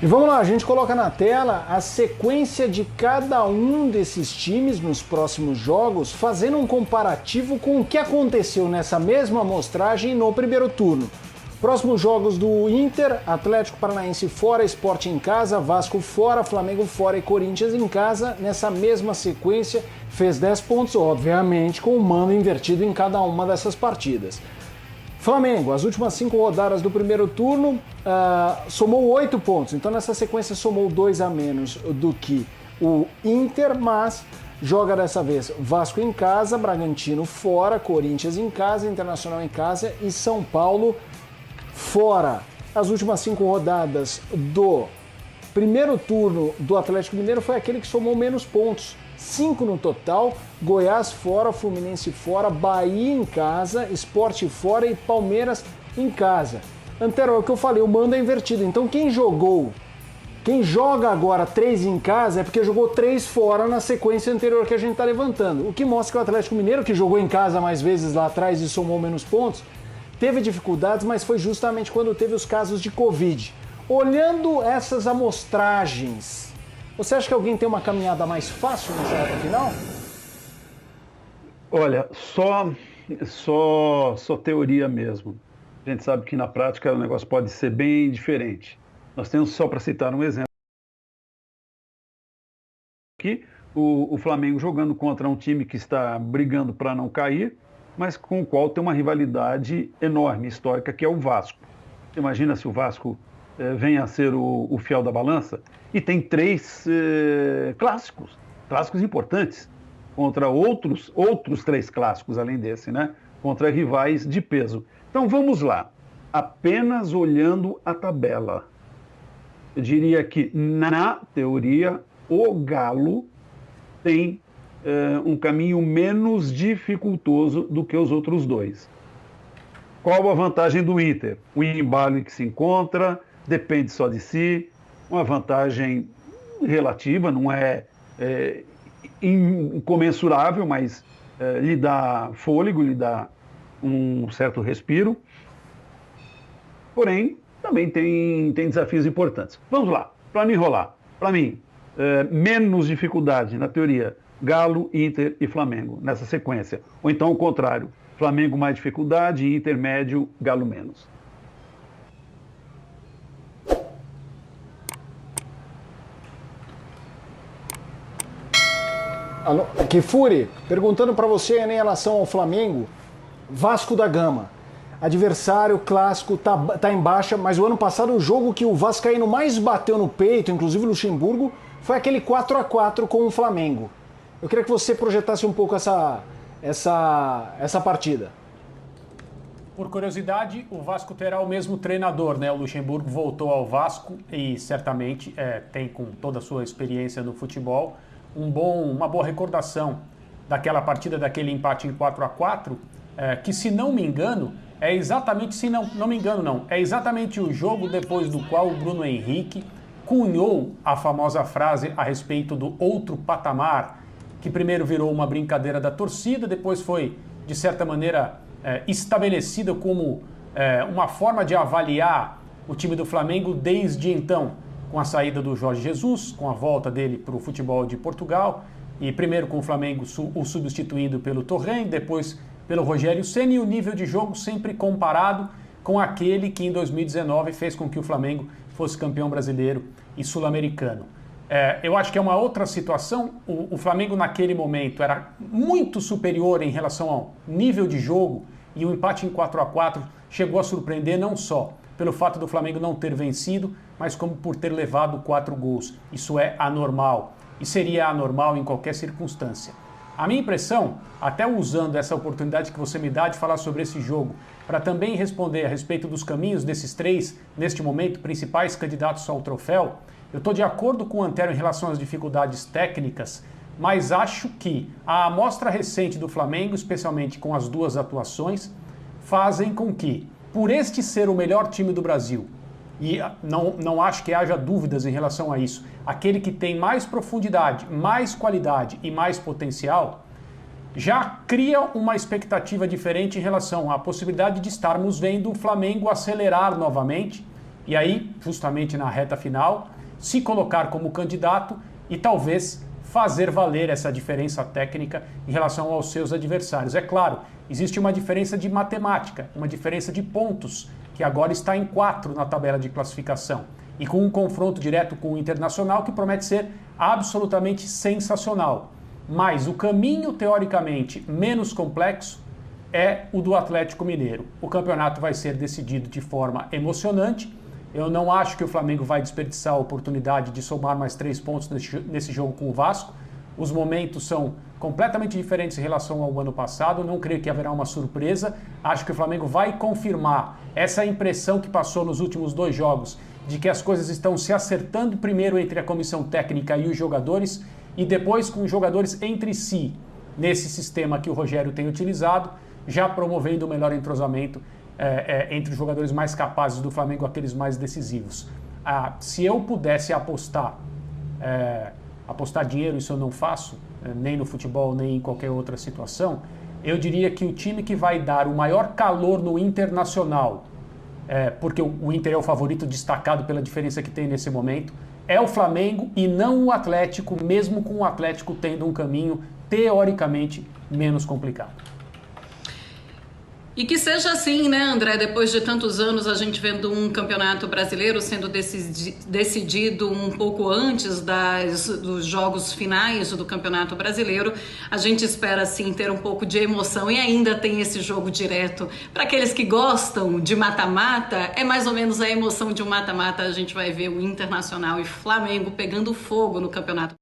E vamos lá, a gente coloca na tela a sequência de cada um desses times nos próximos jogos, fazendo um comparativo com o que aconteceu nessa mesma amostragem no primeiro turno. Próximos jogos do Inter: Atlético Paranaense fora, Sport em casa, Vasco fora, Flamengo fora e Corinthians em casa. Nessa mesma sequência, fez 10 pontos, obviamente, com o mando invertido em cada uma dessas partidas. Flamengo, as últimas 5 rodadas do primeiro turno, somou 8 pontos. Então nessa sequência somou 2 a menos do que o Inter, mas joga dessa vez Vasco em casa, Bragantino fora, Corinthians em casa, Internacional em casa e São Paulo fora. As últimas 5 rodadas do primeiro turno do Atlético Mineiro foi aquele que somou menos pontos. 5 no total: Goiás fora, Fluminense fora, Bahia em casa, Sport fora e Palmeiras em casa. Antero, é o que eu falei, o mando é invertido. Então quem joga agora 3 em casa é porque jogou 3 fora na sequência anterior que a gente está levantando. O que mostra que o Atlético Mineiro, que jogou em casa mais vezes lá atrás e somou menos pontos, teve dificuldades, mas foi justamente quando teve os casos de Covid. Olhando essas amostragens, você acha que alguém tem uma caminhada mais fácil nessa reta final? Olha, só teoria mesmo. A gente sabe que na prática o negócio pode ser bem diferente. Nós temos, só para citar um exemplo aqui, o Flamengo jogando contra um time que está brigando para não cair, mas com o qual tem uma rivalidade enorme, histórica, que é o Vasco. Imagina se o Vasco venha a ser o fiel da balança, e tem 3 clássicos importantes, contra outros 3 clássicos além desse, né? Contra rivais de peso. Então vamos lá, apenas olhando a tabela. Eu diria que, na teoria, o Galo tem um caminho menos dificultoso do que os outros 2. Qual a vantagem do Inter? O embalo em que se encontra, depende só de si, uma vantagem relativa, não é incomensurável, mas lhe dá fôlego, lhe dá um certo respiro. Porém, também tem desafios importantes. Vamos lá, para não enrolar. Para mim, menos dificuldade, na teoria, Galo, Inter e Flamengo, nessa sequência. Ou então o contrário, Flamengo mais dificuldade, Inter médio, Galo menos. Kifuri, perguntando para você em relação ao Flamengo, Vasco da Gama. Adversário clássico, tá em baixa, mas o ano passado o jogo que o vascaíno mais bateu no peito, inclusive o Luxemburgo, foi aquele 4-4 com o Flamengo. Eu queria que você projetasse um pouco essa partida. Por curiosidade, o Vasco terá o mesmo treinador, né? O Luxemburgo voltou ao Vasco e certamente tem, com toda a sua experiência no futebol, uma boa recordação daquela partida, daquele empate em 4-4, que, se não me engano, é exatamente o jogo depois do qual o Bruno Henrique cunhou a famosa frase a respeito do outro patamar, que primeiro virou uma brincadeira da torcida, depois foi, de certa maneira, estabelecida como uma forma de avaliar o time do Flamengo desde então, com a saída do Jorge Jesus, com a volta dele para o futebol de Portugal, e primeiro com o Flamengo o substituindo pelo Torrent, depois pelo Rogério Ceni, e o nível de jogo sempre comparado com aquele que em 2019 fez com que o Flamengo fosse campeão brasileiro e sul-americano. Eu acho que é uma outra situação. O Flamengo naquele momento era muito superior em relação ao nível de jogo, e o empate em 4-4 chegou a surpreender não só pelo fato do Flamengo não ter vencido, mas como por ter levado 4 gols. Isso é anormal, e seria anormal em qualquer circunstância. A minha impressão, até usando essa oportunidade que você me dá de falar sobre esse jogo, para também responder a respeito dos caminhos desses 3, neste momento, principais candidatos ao troféu, eu estou de acordo com o Antero em relação às dificuldades técnicas, mas acho que a amostra recente do Flamengo, especialmente com as 2 atuações, fazem com que, por este ser o melhor time do Brasil, e não acho que haja dúvidas em relação a isso, aquele que tem mais profundidade, mais qualidade e mais potencial, já cria uma expectativa diferente em relação à possibilidade de estarmos vendo o Flamengo acelerar novamente, e aí, justamente na reta final, se colocar como candidato e talvez fazer valer essa diferença técnica em relação aos seus adversários. É claro, existe uma diferença de matemática, uma diferença de pontos, que agora está em 4 na tabela de classificação, e com um confronto direto com o Internacional que promete ser absolutamente sensacional. Mas o caminho, teoricamente, menos complexo é o do Atlético Mineiro. O campeonato vai ser decidido de forma emocionante. Eu não acho que o Flamengo vai desperdiçar a oportunidade de somar mais 3 pontos nesse jogo com o Vasco. Os momentos são completamente diferentes em relação ao ano passado. Não creio que haverá uma surpresa. Acho que o Flamengo vai confirmar essa impressão que passou nos últimos 2 jogos, de que as coisas estão se acertando primeiro entre a comissão técnica e os jogadores, e depois com os jogadores entre si, nesse sistema que o Rogério tem utilizado, já promovendo o melhor entrosamento entre os jogadores mais capazes do Flamengo, aqueles mais decisivos. Se eu pudesse apostar dinheiro, isso eu não faço, nem no futebol, nem em qualquer outra situação, eu diria que o time que vai dar o maior calor no Internacional, porque o Inter é o favorito destacado pela diferença que tem nesse momento, é o Flamengo e não o Atlético, mesmo com o Atlético tendo um caminho teoricamente menos complicado. E que seja assim, né, André? Depois de tantos anos, a gente vendo um campeonato brasileiro sendo decidido um pouco antes dos jogos finais do campeonato brasileiro, a gente espera, sim, ter um pouco de emoção e ainda tem esse jogo direto. Para aqueles que gostam de mata-mata, é mais ou menos a emoção de um mata-mata. A gente vai ver o Internacional e Flamengo pegando fogo no campeonato.